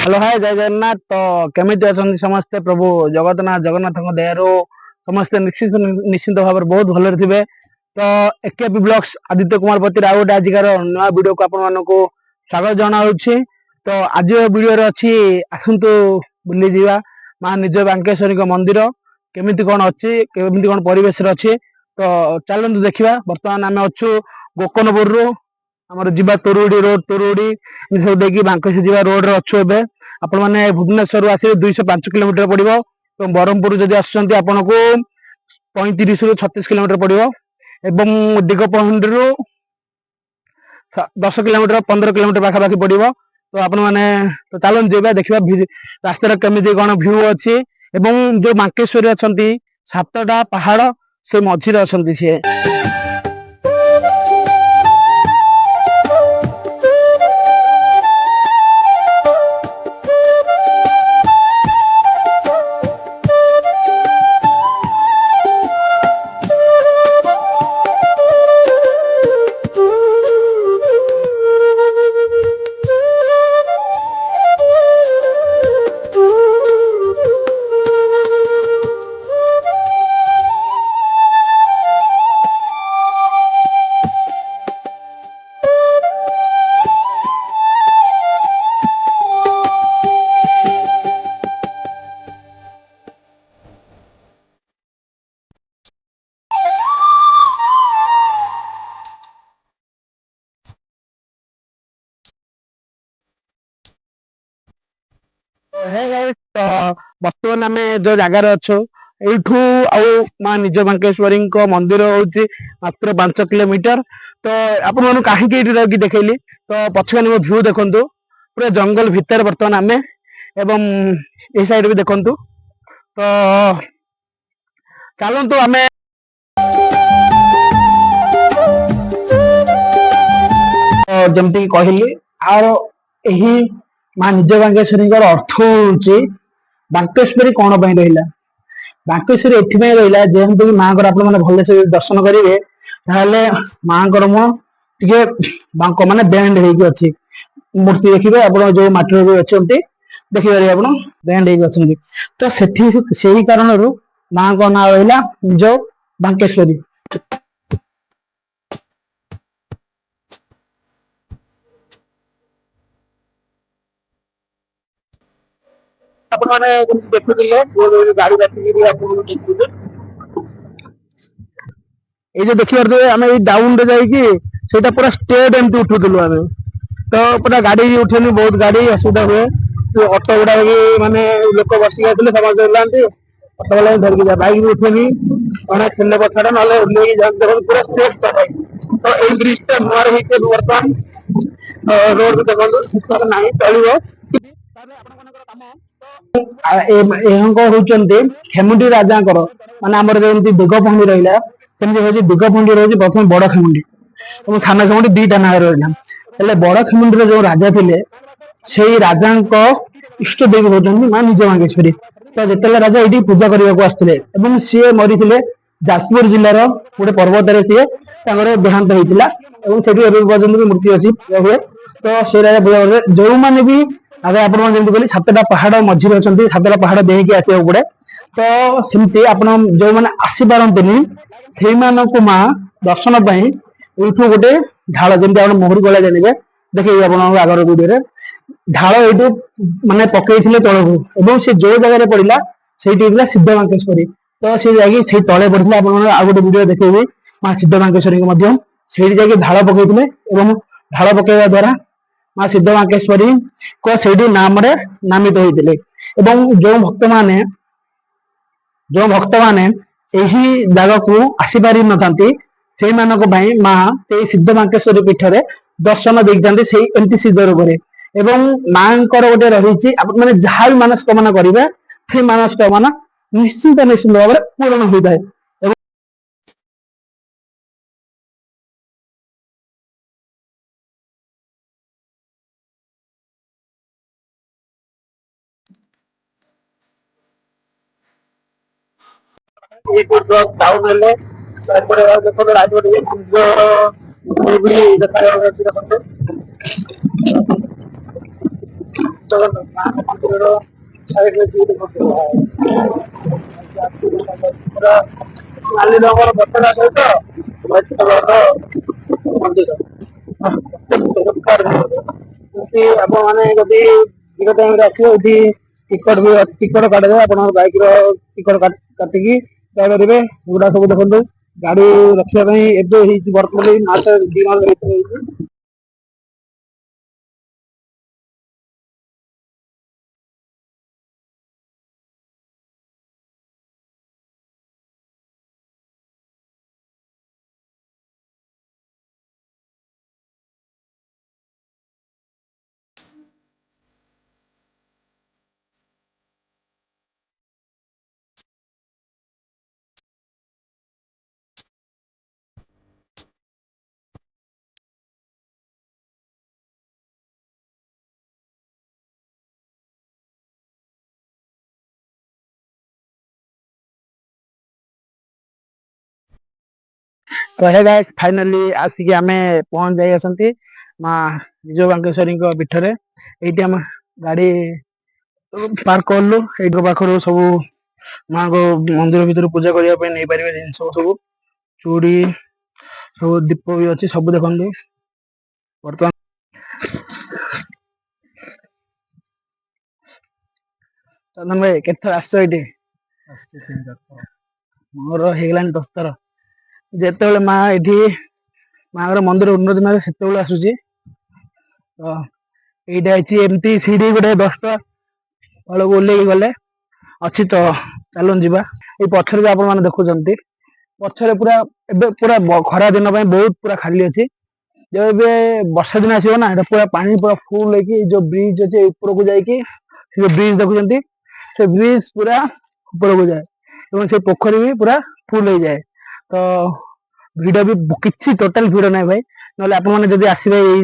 Hello hi जय जगन्नाथ। तो केमिति अछंती समस्ते प्रभु जगन्नाथ जगन्नाथଙ୍କ दयाରୁ ସମସ୍ତେ ନିଶ୍ଚିନ୍ତ ଭାବରେ ବହୁତ ଭଲରେ ଥିବେ। ତ ଏକେପି ବ୍ଲଗ୍ସ ଆଦିତ୍ୟ କୁମାର ପତିର ଆଉ ଗୋଟେ ଆଜିକାର ନୂଆ ଭିଡିଓକୁ ଆପଣମାନଙ୍କୁ ସ୍ୱାଗତ ଜଣାଉଛି। ତ ଆଜି ଭିଡିଓରେ ଅଛି ଆସନ୍ତୁ ବୁଲି ଯିବା ମା ନିଜ ବାଙ୍କେଶ୍ୱରୀଙ୍କ ମନ୍ଦିର କେମିତି କଣ ଅଛି, କେମିତି କଣ ପରିବେଶରେ ଅଛି। ତ ଚାଲନ୍ତୁ ଦେଖିବା। ବର୍ତ୍ତମାନ ଆମେ ଅଛୁ ଗୋକନପୁରରୁ ଆମର ଯିବା ତୋରୁଡି ରୋଡ, ତୋରୁଡି ସବୁ ଦେଇକି ବାଙ୍କେଶ୍ୱର ଯିବା ରୋଡରେ ଅଛୁ ଏବେ। ଆପଣ ମାନେ ଭୁବନେଶ୍ୱରରୁ ଆସିବେ 205 କିଲୋମିଟର ପଡିବ ଏବଂ ବ୍ରହ୍ମପୁର ଯଦି ଆସୁଛନ୍ତି ଆପଣଙ୍କୁ 35 ରୁ 36 କିଲୋମିଟର ପଡିବ ଏବଂ ଦିଗପହଣ୍ଡିରୁ 10 କିଲୋମିଟର 15 କିଲୋମିଟର ପାଖାପାଖି ପଡିବ। ତ ଆପଣ ମାନେ ତ ଚାଲନ୍ତୁ ଯିବା ଦେଖିବା ରାସ୍ତାରେ କେମିତି କଣ ଭ୍ୟୁ ଅଛି ଏବଂ ଯୋଉ ବାଙ୍କେଶ୍ୱରୀ ଅଛନ୍ତି 7ଟା ପାହାଡ ସେ ମଝିରେ ଅଛନ୍ତି ସିଏ। ତ ବର୍ତ୍ତମାନ ଆମେ ଯୋଉ ଜାଗାରେ ଅଛୁ ଏଇଠୁ ଆଉ ମା ନିଜ ବାଙ୍କେଶ୍ୱରୀଙ୍କ ମନ୍ଦିର ହଉଛି ମାତ୍ର 5 କିଲୋମିଟର। ତ ଆପଣମାନଙ୍କୁ କାହିଁକି ଏଇଠି ରହିକି ଦେଖେଇଲି, ତ ପଛକାନି ମୋ ଭ୍ୟୁ ଦେଖନ୍ତୁ, ପୁରା ଜଙ୍ଗଲ ଭିତରେ ବର୍ତ୍ତମାନ ଆମେ ଏବଂ ଏଇ ସାଇଡ୍ ବି ଦେଖନ୍ତୁ। ତ ଚାଲନ୍ତୁ ଆମେ ଯେମିତି କହିଲି ଆର ଏହି ମା ନିଜ ବାଙ୍କେଶ୍ୱରୀଙ୍କର ଅର୍ଥ ହଉଛି ବାଙ୍କେଶ୍ୱରୀ କଣ ପାଇଁ ରହିଲା। ବାଙ୍କେଶ୍ୱରୀ ଏଥିପାଇଁ ରହିଲା ଯେମିତି ମାଙ୍କର ଆପଣ ମାନେ ଭଲସେ ଦର୍ଶନ କରିବେ ତାହେଲେ ମାଙ୍କର ମୁହଁ ଟିକେ ବାଙ୍କ ମାନେ ବେଣ୍ଡ ହେଇକି ଅଛି। ମୂର୍ତ୍ତି ଦେଖିବେ ଆପଣ ଯୋଉ ମାଟିର ବି ଅଛନ୍ତି ଦେଖିପାରିବେ ଆପଣ ବେଣ୍ଡ ହେଇକି ଅଛନ୍ତି। ତ ସେହି କାରଣରୁ ମାଙ୍କ ନାଁ ରହିଲା ନିଜ ବାଙ୍କେଶ୍ୱରୀ। ଆପଣ ମାନେ ଦେଖୁଥିଲେ ଗାଡି ରଖିକି ଆପଣଙ୍କୁ ଦେଖୁଥିଲେ ଏଇ ଯୋଉ ଦେଖିପାରୁଥିବେ ଆମେ ଏଇ ଡାଉନ ରେ ଯାଇକି ସେଇଟା ପୁରା ଷ୍ଟେଟ ଏମିତି ଉଠୁଥିଲୁ ଆମେ। ତ ପୁରା ଗାଡି ଉଠେନି, ବହୁତ ଗାଡି ଅସୁବିଧା ହୁଏ। ଅଟୋ ଗୁଡା ବି ମାନେ ଲୋକ ବସିକି ଯାଇଥିଲେ ସମସ୍ତେ ଓହ୍ଲାନ୍ତି, ଅଟୋ ବାଲା ଧରିକି ଯାଏ। ବାଇକ ବି ଉଠେନି ମାନେ ଠେଲେ ପଛଆଡେ ନହେଲେ ଓହ୍ଲେଇକି ଯାଆନ୍ତି ପୁରା ଷ୍ଟେଟ। ତ ଏଇ ବ୍ରିଜ ଟା ନୂଆରେ ହେଇଛି ବର୍ତ୍ତମାନ। ରୋଡ ଦେଖନ୍ତୁ ଶୀତରେ ନାହିଁ ଚଳିବ। ଏହାଙ୍କ ହଉଛନ୍ତି ଖେମୁଣ୍ଡି ରାଜାଙ୍କର ମାନେ ଆମର ଯେମିତି ଦିଗପହଣ୍ଡି ରହିଲା ସେମିତି ହଉଛି ଦିଗପହଣ୍ଡି ରହୁଛି ପ୍ରଥମେ ବଡ ଖେମୁଣ୍ଡି ଏବଂ ସାନ ଖେମୁଣ୍ଡି ଦିଟା ନାଁରେ ରହିଲା। ହେଲେ ବଡ ଖେମୁଣ୍ଡିର ଯୋଉ ରାଜା ଥିଲେ ସେଇ ରାଜାଙ୍କ ଇଷ୍ଟ ଦେବୀ ହଉଛନ୍ତି ମା ନିଜ ବାଙ୍କେଶ୍ୱରୀ। ତ ଯେତେବେଳେ ରାଜା ଏଇଠି ପୂଜା କରିବାକୁ ଆସିଥିଲେ ଏବଂ ସିଏ ମରିଥିଲେ ଯାଜପୁର ଜିଲ୍ଲାର ଗୋଟେ ପର୍ବତରେ ସିଏ ତାଙ୍କର ଦେହାନ୍ତ ହେଇଥିଲା ଏବଂ ସେଠି ଏବେ ପର୍ଯ୍ୟନ୍ତ ବି ମୂର୍ତ୍ତି ଅଛି ପୂଜା ହୁଏ। ତ ସେ ରାଜା ପୂଜା କରିଥିଲେ ଯୋଉମାନେ ବି ଆଗ ଆପଣମାନେ ଯେମିତି କହିଲି 7ଟା ପାହାଡ ମଝିରେ ଅଛନ୍ତି, 7ଟା ପାହାଡ ଦେଇକି ଆସିବାକୁ ପଡେ। ତ ସେମିତି ଆପଣ ଯୋଉମାନେ ଆସିପାରନ୍ତିନି ସେଇମାନଙ୍କୁ ମା ଦର୍ଶନ ପାଇଁ ଏଇଠୁ ଗୋଟେ ଢାଳ ଯେମିତି ଆପଣ ମହୁରୀ କଳା ଜାଣିବେ ଦେଖେଇବି ଆପଣଙ୍କ ଆଗର ଭିଡିଓରେ ଢାଳ ଏଇଠୁ ମାନେ ପକେଇଥିଲେ ତଳକୁ ଏବଂ ସେ ଯୋଉ ଜାଗାରେ ପଡିଲା ସେଇଠି ହେଇଥିଲା ସିଦ୍ଧ ବାଙ୍କେଶ୍ୱରୀ। ତ ସେ ଯାଇକି ସେଇ ତଳେ ପଡିଥିଲା। ଆପଣଙ୍କର ଆଉ ଗୋଟେ ଭିଡିଓ ଦେଖେଇବି ମା ସିଦ୍ଧ ବାଙ୍କେଶ୍ୱରୀଙ୍କୁ ମଧ୍ୟ ସେଇଠି ଯାଇକି ଢାଳ ପକେଇଥିଲେ ଏବଂ ଢାଳ ପକେଇବା ଦ୍ଵାରା ମା ସିଦ୍ଧ ବାଙ୍କେଶ୍ୱରୀଙ୍କ ସେଇଠି ନାମରେ ନାମିତ ହୋଇଥିଲେ। ଏବଂ ଯୋଉ ଭକ୍ତମାନେ ଏହି ଜାଗାକୁ ଆସିପାରିନଥାନ୍ତି ସେଇମାନଙ୍କ ପାଇଁ ମା ସେଇ ସିଦ୍ଧ ବାଙ୍କେଶ୍ୱରୀ ପୀଠରେ ଦର୍ଶନ ଦେଇଥାନ୍ତି ସେଇ ଏମିତି ସିଦ୍ଧ ରୂପରେ। ଏବଂ ମାଙ୍କର ଗୋଟେ ରହିଛି ଆପଣ ମାନେ ଯାହା ବି ମାନସ୍କାମନା କରିବେ ସେଇ ମାନସ୍କାମନା ନିଶ୍ଚିନ୍ତ ଭାବରେ ପୂରଣ ହୋଇଥାଏ। ଏଇ ପୂର୍ବ ଟାଉନ ହେଲେ ତାପରେ ଦେଖନ୍ତୁ ରାଜବାଟୀ ବି ଦେଖାଯାଉଛି ଦେଖନ୍ତୁ ଜଗନ୍ନାଥ ମନ୍ଦିରର ସାଇଡରେ ପୁରା ନାଲି ରଙ୍ଗର ପତାକା ସହିତ ହ୍ୱାଇଟ କଲରର ମନ୍ଦିର ଏମିତି ଆପଣ ମାନେ ଯଦି ଦୀର୍ଘ ଟାଇମରେ ଆସିବେ ଏଠି ଟିକଟ ବି ଟିକଟ କାଟିଦେବେ ଆପଣଙ୍କ ବାଇକ ର ଟିକଟ କାଟିକି ଯାଇପାରିବେ। ଏଗୁଡା ସବୁ ଦେଖନ୍ତୁ ଗାଡି ରଖିବା ପାଇଁ ଏବେ ହେଇଛି ବର୍ତ୍ତମାନ ମାସ 2 ମାସ ଭିତରେ ହେଇଛି। ତ ହେ ଗାଇସ୍ ଫାଇନାଲି ଆସିକି ଆମେ ପହଞ୍ଚି ଯାଇ ଅଛନ୍ତି ମା ନିଜ ବାଙ୍କେଶ୍ୱରୀଙ୍କ ପୀଠରେ। ଏଇଠି ଆମେ ଗାଡି ପାର୍କ କଲୁ। ଏଇଠି ପାଖରୁ ସବୁ ମାଙ୍କ ମନ୍ଦିର ଭିତରୁ ପୂଜା କରିବା ପାଇଁ ନେଇପାରିବେ ଜିନିଷ ସବୁ ଚୁଡ଼ି ସବୁ ଦୀପ ବି ଅଛି ସବୁ ଦେଖନ୍ତୁ ବର୍ତ୍ତମାନ ଚନ୍ଦନ ଭାଇ କେତେଥର ଆସିଛ ଏଇଠି? ଆସିଛି 3-4 ଥର। ମୋର ହେଇଗଲାଣି 10 ଥର। ଯେତେବେଳେ ମା ଏଠି ମାଙ୍କର ମନ୍ଦିର ଉନ୍ନତି ମାରେ ସେତେବେଳେ ଆସୁଛି। ତ ଏଇଟା ହେଇଛି ଏମିତି ସିଢି ଗୋଟେ 10ଟା ତଳକୁ ଓହ୍ଲେଇକି ଗଲେ ଅଛି ତ ଚାଲନ୍ତୁ ଯିବା। ଏଇ ପଛରେ ବି ଆପଣ ମାନେ ଦେଖୁଛନ୍ତି ପଛରେ ପୁରା ଏବେ ପୁରା ଖରା ଦିନ ପାଇଁ ବହୁତ ପୁରା ଖାଲି ଅଛି। ଯ ଏବେ ବର୍ଷା ଦିନ ଆସିବ ନା ଏଟା ପୁରା ପାଣି ପୁରା ଫୁଲ ହେଇକି ଯୋଉ ବ୍ରିଜ ଅଛି ଉପରକୁ ଯାଇକି ସେ ଯୋଉ ବ୍ରିଜ ଦେଖୁଛନ୍ତି ସେ ବ୍ରିଜ ପୁରା ଉପରକୁ ଯାଏ ଏବଂ ସେ ପୋଖରୀ ବି ପୁରା ଫୁଲ ହେଇଯାଏ। ତ ଭିଡ ବି କିଛି ଟୋଟାଲ ଭିଡ ନାହିଁ ଭାଇ। ନହେଲେ ଆପଣ ମାନେ ଯଦି ଆସିବେ ଏଇ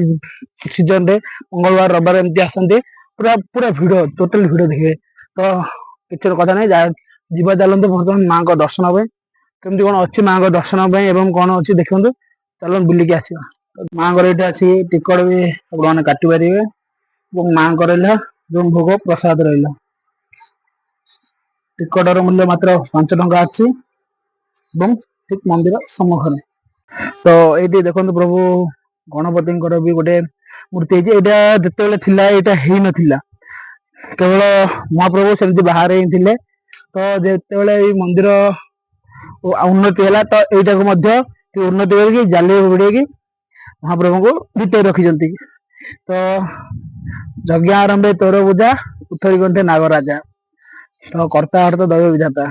ସିଜନ ରେ ମଙ୍ଗଳବାର ରବିବାର ଏମିତି ଆସନ୍ତି ପୁରା ପୁରା ଭିଡ ଟୋଟାଲ ଭିଡ ଦେଖିବେ। ତ କିଛି କଥା ନାହିଁ ଯିବା ଚାଲନ୍ତୁ ବର୍ତ୍ତମାନ ମାଙ୍କ ଦର୍ଶନ ପାଇଁ। କେମିତି କଣ ଅଛି ମାଙ୍କ ଦର୍ଶନ ପାଇଁ ଏବଂ କଣ ଅଛି ଦେଖନ୍ତୁ ଚାଲନ୍ତୁ ବୁଲିକି ଆସିବା। ମାଙ୍କର ଏଇଠି ଆସିକି ଟିକଟ ବି ଆପଣମାନେ କାଟି ପାରିବେ ଏବଂ ମାଙ୍କ ରହିଲା ଯୋଉ ଭୋଗ ପ୍ରସାଦ ରହିଲା। ଟିକଟର ମୂଲ୍ୟ ମାତ୍ର 5 ଟଙ୍କା ଅଛି ଏବଂ ଠିକ ମନ୍ଦିର ସମ୍ମୁଖରେ। ତ ଏଇଠି ଦେଖନ୍ତୁ ପ୍ରଭୁ ଗଣପତିଙ୍କର ବି ଗୋଟେ ମୂର୍ତ୍ତି ହେଇଛି। ଏଇଟା ଯେତେବେଳେ ଥିଲା ଏଇଟା ହେଇନଥିଲା। କେବଳ ମହାପ୍ରଭୁ ସେମିତି ବାହାରେ ହିଁ ଥିଲେ। ତ ଯେତେବେଳେ ଏଇ ମନ୍ଦିର ଉନ୍ନତି ହେଲା ତ ଏଇଟାକୁ ମଧ୍ୟ ଉନ୍ନତି କରିକି ଜାଲି ଘୋଡେଇକି ମହାପ୍ରଭୁଙ୍କୁ ଭିତରେ ରଖିଛନ୍ତି। ତ ଯଜ୍ଞ ଆରମ୍ଭେ ତୋର ବୁଝା ଉଥରି କଣ୍ଠେ ନାଗରାଜା। ତ କର୍ତ୍ତା ହର୍ତ୍ତା ଦଇବ ବିଧାତା।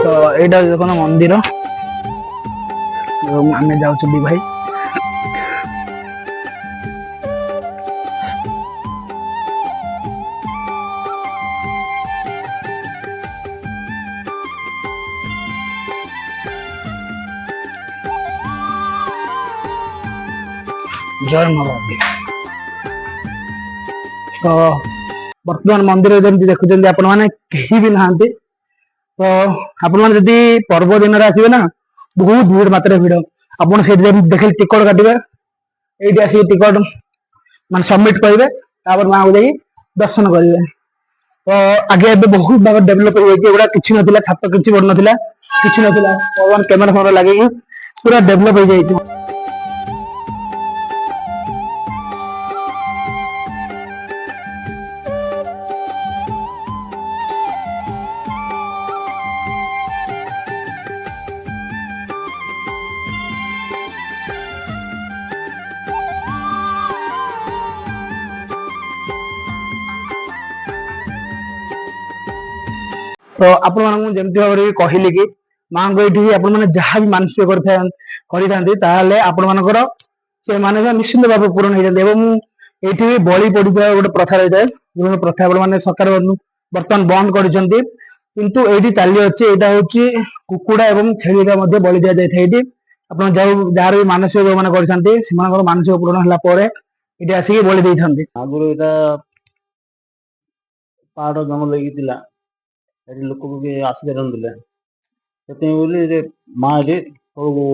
ତ ଏଇଟା ଦେଖୁନ ମନ୍ଦିର ଏବଂ ଆମେ ଯାଉଛୁ ଦି ଭାଇ। ଜୟ ମା। ତ ବର୍ତ୍ତମାନ ମନ୍ଦିରରେ ଯେମିତି ଦେଖୁଛନ୍ତି ଆପଣ ମାନେ କେହି ବି ନାହାନ୍ତି। ତ ଆପଣ ମାନେ ଯଦି ପର୍ବ ଦିନରେ ଆସିବେ ନା ବହୁତ ଭିଡ ମାତ୍ରାରେ ଭିଡ। ଆପଣ ସେଇଠି ଦେଖିଲେ ଟିକଟ କାଟିବେ ଏଇଠି ଆସିକି ଟିକଟ ମାନେ ସବମିଟ କରିବେ ତାପରେ ମାଙ୍କୁ ଯାଇକି ଦର୍ଶନ କରିବେ। ତ ଆଗେ ଏବେ ବହୁତ ଭାବରେ ଡେଭଲପ ହେଇଯାଇଛି ଏଗୁଡା କିଛି ନଥିଲା ଛାତ କିଛି ପଡୁନଥିଲା। କିଛି ନଥିଲା ବର୍ତ୍ତମାନ କ୍ୟାମେରା ଫ୍ୟାମେରା ଲାଗିକି ପୁରା ଡେଭଲପ ହେଇଯାଇଛି। तो आपण मानू जेमति भाବରେ କହିଲି कि मांको एठी आपण माने जहाँ भी मानसिक करिथांती ताले आपण मानकर से माने निश्चिंत भाव पूर्ण हो जाते एवं एठी बलि पड़ुवा गोटे प्रथा रही है जो प्रथा आपण माने सरकार वर्तमान बंद करिसेंती किंतु एठी चाली अछि एटा होछि कुकुडा एवं छेलिका मध्ये बलि दिया जाय थाइटी आपण जार भी मानसिक जो माने करिसेंती सेमानकर मानसिक पूर्ण होला परे एठी आसी बलि देइथांती आगुरु एटा पहाड़ जंगल लेकिथिला एठी लोक भी आसी पारनथिले ସେଥିପାଇଁ ବୋଲି ଯେ ମା ଏଠି ସବୁ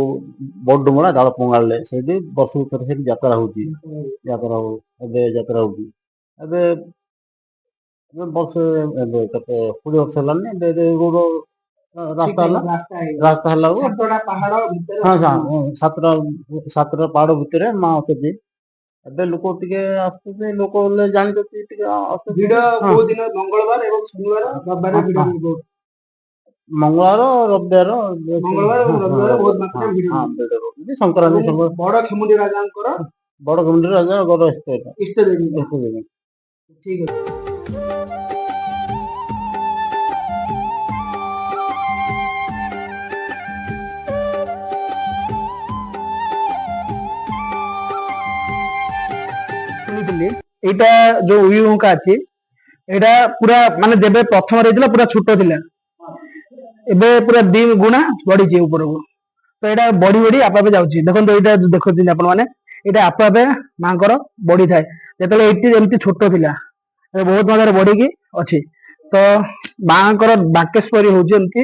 ବଡ଼ଡୁମରା ଡାଳ ପଙ୍ଗାଳିଲେ ସେଇଠି ବର୍ଷକୁ ଥରେ ସେଇଠି ଯାତ୍ରା ହଉଛି ଯାତ୍ରା ହଉ ଏବେ ଯାତ୍ରା ହଉଛି ଏବେ ଏବେ ବର୍ଷେ ଏବେ କେତେ 20 ବର୍ଷ ହେଲାଣି ଏବେ ରୋଡ ରାସ୍ତା ହେଲା ରାସ୍ତା ହେଲାକୁ ହଁ ସାତଟା ପାହାଡ଼ ଭିତରେ ମା ଅଛନ୍ତି ଏବେ ଲୋକ ଟିକେ ଆସୁଛନ୍ତି ଲୋକ ଜାଣିଛନ୍ତି ଟିକେ ଭିଡ କୋଉ ଦିନ ମଙ୍ଗଳବାର ଏବଂ ଶନିବାର ରବିବାର ଭିଡ ବହୁତ ମଙ୍ଗଳବାର ରବିବାର ମଙ୍ଗଳବାର ଏବଂ ରବିବାର ବହୁତ ମାତ୍ରାରେ ଭିଡ ରହୁଛି ସଂକ୍ରାନ୍ତି ସବୁ ବଡ ଖେମୁଣ୍ଡି ରାଜାଙ୍କର ବଡ କମିଟି ରାଜା ବଡ ଇଷ୍ଟ ଦେବୀ ଦେବୀ ଠିକ ଅଛି ଶୁଣିଥିଲି ଏଇଟା ଯୋଉ ଉଇହୁଙ୍କା ଅଛି ଏଇଟା ପୁରା ମାନେ ଯେବେ ପ୍ରଥମ ରହିଥିଲା ପୁରା ଛୋଟ ଥିଲା ଏବେ ପୁରା 2 ଗୁଣା ବଢିଛି ଉପରକୁ ତ ଏଇଟା ବଢି ବଢି ଆପେ ଆପେ ଯାଉଛି ଦେଖନ୍ତୁ ଏଇଟା ଦେଖୁଛନ୍ତି ଆପଣ ମାନେ ଏଇଟା ଆପେ ଆପେ ମାଙ୍କର ବଢିଥାଏ ଯେତେବେଳେ ଏଇଟି ଏମିତି ଛୋଟ ଥିଲା ଏବେ ବହୁତ ମାତ୍ରାରେ ବଢିକି ଅଛି ତ ମାଙ୍କର ବାକେଶ୍ୱରୀ ହଉଛି ଏମିତି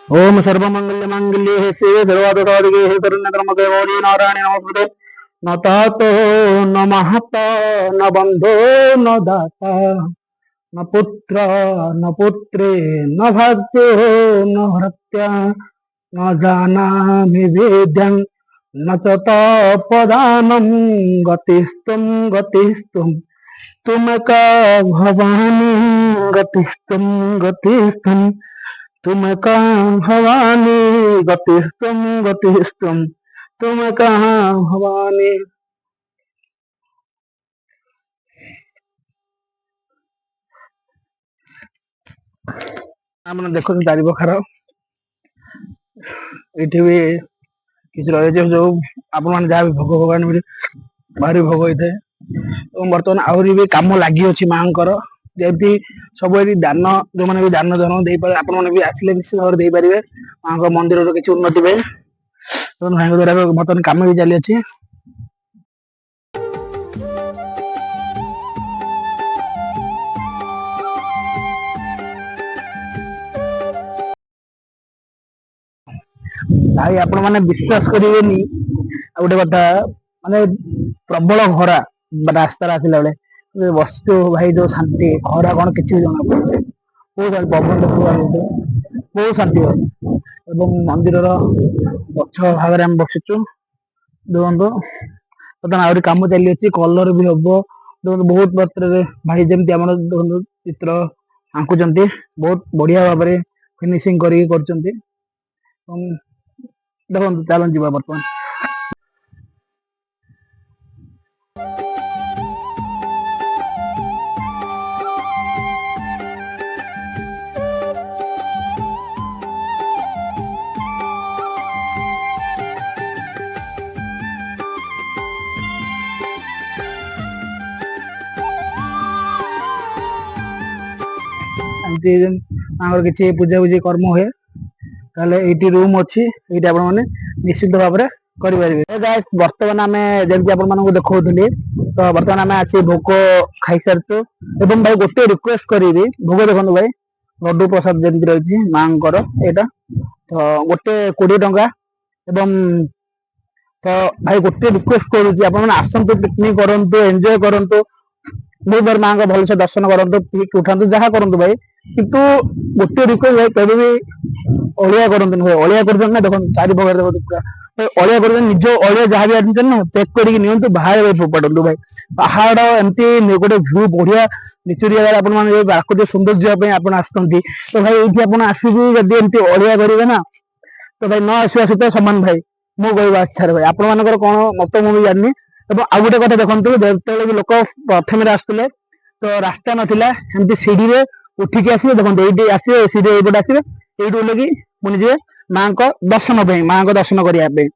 ओम सर्वमंगल मांगल्ये हे शिवे सर्वार्थसाधिके हे शरण्यक्रमके गौरी नारायणे नमस्ते न तातो न महता न बंधो न दाता न पुत्र न पुत्रे न भाग्यो न हत्या न जानामि वेद्यं न च तपदानं गतिस्तुम तुम का भवानी गतिस्तुम तुम कहाँ भवानी गतिस्तुम तुम कहाँ भवानी ଆପଣ ଦେଖୁଛନ୍ତି ଚାରି ପ୍ରକାର ଏଠି ବି କିଛି ରହିଛି ଯୋଉ ଆପଣମାନେ ଯାହା ବି ଭୋଗ ଭୋଗାଣି ଭାରି ଭୋଗ ହେଇଥାଏ ଏବଂ ବର୍ତ୍ତମାନ ଆହୁରି ବି କାମ ଲାଗିଅଛି ମାଙ୍କର ଯେମିତି ସବୁ ଏଠି ଦାନ ଯୋଉମାନେ ବି ଦାନ ଜନ ଦେଇପାରିବେ ଆପଣମାନେ ବି ଆସିଲେ ନିଶ୍ଚିତ ଭାବରେ ଦେଇପାରିବେ ମାଙ୍କ ମନ୍ଦିରର କିଛି ଉନ୍ନତି ପାଇଁ ଭାଇଙ୍କ ଦ୍ୱାରା ବର୍ତ୍ତମାନ କାମ ବି ଚାଲିଅଛି ଭାଇ ଆପଣ ମାନେ ବିଶ୍ୱାସ କରିବେନି ଆଉ ଗୋଟେ କଥା ମାନେ ପ୍ରବଳ ଖରା ରାସ୍ତାରେ ଆସିଲା ବେଳେ ବସିଛୁ ଭାଇ ଯୋଉ ଶାନ୍ତି ଖରା କଣ କିଛି ବି ଜଣା ପଡୁନି ବହୁତ ପବନ ବହୁତ ଶାନ୍ତି ଭାଇ ଏବଂ ମନ୍ଦିରର ପଛ ଭାଗରେ ଆମେ ବସିଛୁ ଦେଖନ୍ତୁ ବର୍ତ୍ତମାନ ଆହୁରି କାମ ଚାଲିଅଛି କଲର ବି ହବ ଦେଖନ୍ତୁ ବହୁତ ମାତ୍ରାରେ ଭାଇ ଯେମିତି ଆମର ଦେଖନ୍ତୁ ଚିତ୍ର ଆଙ୍କୁଛନ୍ତି ବହୁତ ବଢିଆ ଭାବରେ ଫିନିସିଂ କରିକି କରୁଛନ୍ତି ଦେଖନ୍ତୁ ଚାଲନ୍ତୁ ଯିବା ବର୍ତ୍ତମାନ ଏମିତି ତାଙ୍କର କିଛି ପୂଜାପୂଜି କର୍ମ ହୁଏ ତାହେଲେ ଏଇଠି ରୁମ ଅଛି ଏଇଠି ଆପଣ ମାନେ ନିଶ୍ଚିତ ଭାବରେ କରିପାରିବେ ବର୍ତ୍ତମାନ ଆମେ ଯେମିତି ଆପଣ ମାନଙ୍କୁ ଦେଖାଉଥିଲି ତ ବର୍ତ୍ତମାନ ଆମେ ଆସି ଭୋଗ ଖାଇସାରିଛୁ ଏବଂ ଭାଇ ଗୋଟେ ରିକ୍ୱେଷ୍ଟ କରିବି ଭୋଗ ଦେଖନ୍ତୁ ଭାଇ ଲଡୁ ପ୍ରସାଦ ଯେମିତି ରହିଛି ମାଙ୍କର ଏଇଟା ତ ଗୋଟେ 20 ଟଙ୍କା ଏବଂ ତ ଭାଇ ଗୋଟେ ରିକ୍ୱେଷ୍ଟ କରୁଛି ଆପଣ ମାନେ ଆସନ୍ତୁ ପିକନିକ କରନ୍ତୁ ଏନ୍ଜୟ କରନ୍ତୁ ବହୁତ ବାର ମାଙ୍କ ଭଲସେ ଦର୍ଶନ କରନ୍ତୁ ପିକ୍ ଉଠାନ୍ତୁ ଯାହା କରନ୍ତୁ ଭାଇ କିନ୍ତୁ ଗୋଟେ ରିକ୍ୱେଷ୍ଟ ଭାଇ କେବେ ବି ଅଳିଆ କରନ୍ତୁନି ଭାଇ ଅଳିଆ କରୁଛନ୍ତି ନା ଦେଖନ୍ତୁ ଚାରି ପ୍ରକାର ଦେଖନ୍ତୁ ପୁରା ଅଳିଆ କରିବେ ନିଜ ଅଳିଆ ଯାହା ବି ଆଣିଛନ୍ତି ନା ପ୍ୟାକ୍ କରିକି ନିଅନ୍ତୁ ବାହାରେ ଫୋପାଡ଼ନ୍ତୁ ଭାଇ। ପାହାଡ ଏମିତି ଗୋଟେ ଭ୍ୟୁ ବଢିଆ ନିଚୁରି ଜାଗାରେ ଆପଣ ମାନେ ପ୍ରାକୃତିକ ସୌନ୍ଦର୍ଯ୍ୟ ପାଇଁ ଆପଣ ଆସୁଛନ୍ତି ତ ଭାଇ ଏଇଠି ଆପଣ ଆସିକି ଯଦି ଏମିତି ଅଳିଆ କରିବେ ନା ତ ଭାଇ ନ ଆସିବା ସହିତ ସମାନ ଭାଇ ମୁଁ କହିବା ଇଚ୍ଛାରେ ଭାଇ ଆପଣମାନଙ୍କର କଣ ମତ ମୁଁ ବି ଜାଣିନି। ଏବଂ ଆଉ ଗୋଟେ କଥା ଦେଖନ୍ତୁ ଯେତେବେଳେ ବି ଲୋକ ପ୍ରଥମରେ ଆସୁଥିଲେ ତ ରାସ୍ତା ନଥିଲା ଏମିତି ସିଡିରେ ଉଠିକି ଆସିବେ ଦେଖନ୍ତୁ ଏଇଠି ଆସିବେ ସିଡି ଏଇପଟେ ଆସିବେ ଏଇଠୁ ଓହ୍ଲେଇକି ପୁଣି ଯିବେ ମାଙ୍କ ଦର୍ଶନ ପାଇଁ ମାଙ୍କ ଦର୍ଶନ କରିବା ପାଇଁ।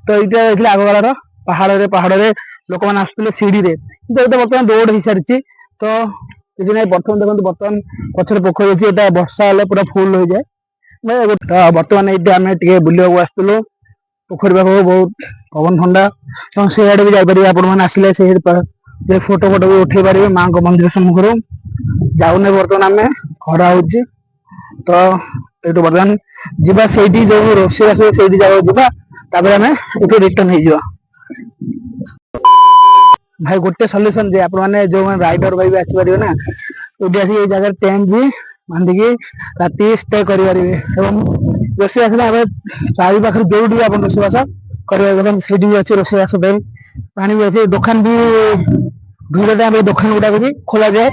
ତ ଏଇଟା ହେଇଥିଲା ଆଗକାଳର ପାହାଡରେ ଲୋକମାନେ ଆସୁଥିଲେ ସିଡିରେ କିନ୍ତୁ ଏଇଟା ବର୍ତ୍ତମାନ ରୋଡ ହେଇସାରିଛି ତ କିଛି ନାହିଁ। ବର୍ତ୍ତମାନ ଦେଖନ୍ତୁ ବର୍ତ୍ତମାନ ପଛରେ ପୋଖରୀ ଅଛି ଏଇଟା ବର୍ଷା ହେଲେ ପୁରା ଫୁଲ ହେଇଯାଏ। ତ ବର୍ତ୍ତମାନ ଏଇଠି ଆମେ ଟିକେ ବୁଲିବାକୁ ଆସିଥିଲୁ ପୋଖରୀ ପାଖକୁ ବହୁତ ପବନ ଥଣ୍ଡା ଏବଂ ସେଇଆଡେ ବି ଯାଇପାରିବେ ଆପଣ ମାନେ ଆସିଲେ ସେଇ ଫଟୋ ଫଟୋ ବି ଉଠେଇ ପାରିବେ ମାଙ୍କ ମନ୍ଦିର ସମ୍ମୁଖରୁ। ଯାଉନେ ବର୍ତ୍ତମାନ ଆମେ ଖରା ହଉଛି ତ ଏଇଠୁ ବର୍ତ୍ତମାନ ଯିବା ସେଇଠି ଯୋଉ ରୋଷେଇ ଆସିବ ସେଇଠି ଜାଗାକୁ ଯିବା ତାପରେ ଆମେ ଏଠୁ ରିଟର୍ଣ ହେଇଯିବା। ଭାଇ ଗୋଟେ ସଲ୍ୟୁସନ ଯେ ଆପଣ ମାନେ ଯୋଉମାନେ ରାଇଡର ଭାଇ ବି ଆସିପାରିବେ ନା ଏଠି ଆସିକି ଏଇ ଜାଗାରେ ଟେଣ୍ଟ ବି ବାନ୍ଧିକି ରାତି ଷ୍ଟେ କରିପାରିବେ ଏବଂ ରୋଷେଇ ଆସିଲେ ଆମେ ଚାରି ପାଖରେ ଯୋଉଠି ବି ଆପଣ ରୋଷେଇବାସ କରିବା ସେଇଠି ବି ଅଛି ରୋଷେଇବାସ ପାଇଁ ପାଣି ବି ଅଛି ଦୋକାନ ବି ଭିଡ଼ ଟାଇମରେ ଦୋକାନ ଗୁଡାକ ବି ଖୋଲାଯାଏ।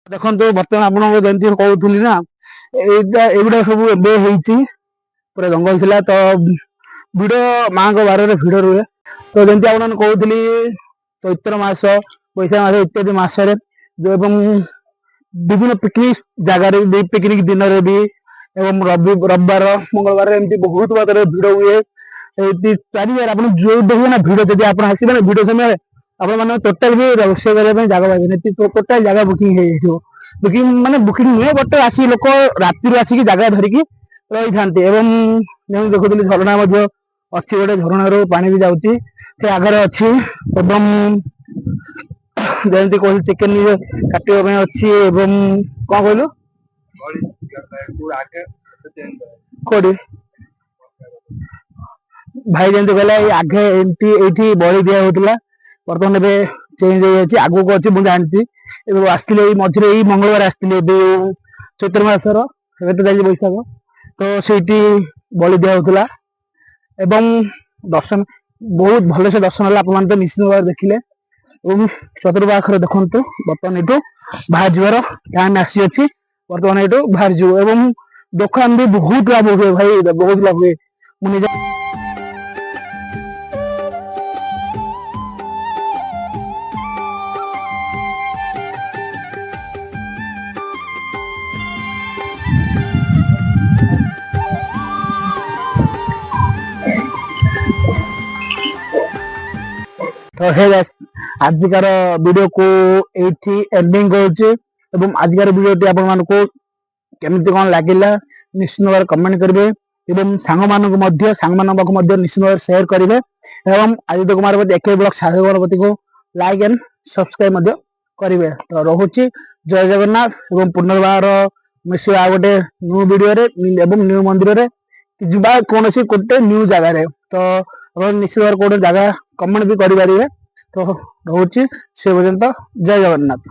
ଦେଖନ୍ତୁ ବର୍ତ୍ତମାନ ଆପଣଙ୍କୁ ଯେମିତି କହୁଥିଲି ନା ଏଇଗୁଡା ସବୁ ଏବେ ହେଇଛି ପୁରା ଜଙ୍ଗଲ ଥିଲା ତ ଭିଡ ମାଙ୍କ ବାରରେ ଭିଡ ରୁହେ ତ ଯେମିତି ଆପଣଙ୍କୁ କହୁଥିଲି ଚୈତ୍ର ମାସ ବୈଶାଖ ମାସ ଇତ୍ୟାଦି ମାସରେ ଏବଂ ବିଭିନ୍ନ ପିକନିକ ଜାଗାରେ ବି ପିକନିକ ଦିନରେ ବି ଏବଂ ରବିବାର ମଙ୍ଗଳବାର ଏମିତି ବହୁତ ମାତ୍ରାରେ ଭିଡ ହୁଏ। ଏଇଠି ଚାରିଆଡେ ଆପଣ ଯୋଉ ଦେଖିବେ ନା ଭିଡ ଯଦି ଆପଣ ଆସିବେ ନା ଭିଡ ସମୟରେ ଆପଣ ମାନେ ଟୋଟାଲ ବି ରୋଷେଇ କରିବା ପାଇଁ ଜାଗା ପାଇବେନି ଟୋଟାଲ ଜାଗା ବୁକିଂ ହେଇଯାଇଥିବ। ବୁକିଂ ମାନେ ବୁକିଂ ନୁହେଁ ବଟ ଆସିକି ଲୋକ ରାତିରୁ ଆସିକି ଜାଗା ଧରିକି ରହିଥାନ୍ତି ଏବଂ ଯେମିତି ଦେଖୁଥିଲି ଝରଣା ମଧ୍ୟ ଅଛି ଗୋଟେ ଝରଣାରୁ ପାଣି ବି ଯାଉଛି ସେ ଆଗରେ ଅଛି ଏବଂ ଯେମିତି କହିଲି ଚିକେନ କାଟିବା ପାଇଁ ଅଛି ଏବଂ କଣ କହିଲୁ କୋଉଠି ଭାଇ ଯେମିତି କହିଲା ଏଇ ଆଗେ ଏମିତି ଏଇଠି ବଳି ଦିଆ ହଉଥିଲା ବର୍ତ୍ତମାନ ଏବେ ଚେଞ୍ଜ ହେଇଯାଇଛି ଆଗକୁ ଅଛି ମୁଁ ଜାଣିଛି ଏବେ ଆସିଥିଲେ ଏଇ ମଝିରେ ଏଇ ମଙ୍ଗଳବାର ଆସିଥିଲେ ଏବେ ଚୈତ୍ର ମାସର ଏବେ ତ ଯାଇଛି ବୈଶାଖ ତ ସେଇଠି ବଳି ଦିଆ ହଉଥିଲା ଏବଂ ଦର୍ଶନ ବହୁତ ଭଲସେ ଦର୍ଶନ ହେଲା ଆପଣମାନେ ତ ନିଶ୍ଚିତ ଭାବରେ ଦେଖିଲେ ଏବଂ ଚତୁର୍ପାର୍ଶ୍ୱରେ ଦେଖନ୍ତୁ ବର୍ତ୍ତମାନ ଏଇଠୁ ବାହାରି ଯିବାର ଟାଇମ ଆସିଅଛି ବର୍ତ୍ତମାନ ଏଇଠୁ ବାହାରି ଯିବୁ ଏବଂ ଦୋକାନ ବି ବହୁତ ଲାଭ ହୁଏ ଭାଇ ବହୁତ ଲାଭ ହୁଏ ମୁଁ ନିଜେ ତ ହେ ଆଜିକାର ଭିଡିଓକୁ ଏଇଠି ଏଣ୍ଡିଂ କରୁଛି ଏବଂ ଆଜିକାର ଭିଡିଓଟି ଆପଣମାନଙ୍କୁ କେମିତି କଣ ଲାଗିଲା ନିଶ୍ଚିତ ଭାବରେ କମେଣ୍ଟ କରିବେ ଏବଂ ସାଙ୍ଗମାନଙ୍କ ପାଖକୁ ମଧ୍ୟ ନିଶ୍ଚିତ ଭାବରେ ସେୟାର କରିବେ ଏବଂ ଆଦିତ୍ୟ କୁମାର ଏକେ ବ୍ଲଗ ସାଗର ଗଣପତିକୁ ଲାଇକ୍ ଆଣ୍ଡ ସବସ୍କ୍ରାଇବ ମଧ୍ୟ କରିବେ। ତ ରହୁଛି ଜୟ ଜଗନ୍ନାଥ ଏବଂ ପୁନର୍ବାର ମିଶିବା ଆଉ ଗୋଟେ ନ୍ୟୁ ଭିଡିଓରେ ଏବଂ ନ୍ୟୁ ମନ୍ଦିରରେ ଯିବା କୌଣସି ଗୋଟେ ନ୍ୟୁ ଜାଗାରେ ତ ନିଶ୍ଚିତ ଭାବରେ କୋଉଟେ ଜାଗା କମେଣ୍ଟ ବି କରିପାରିବେ ତ ରହୁଛି ସେ ପର୍ଯ୍ୟନ୍ତ ଜୟ ଜଗନ୍ନାଥ।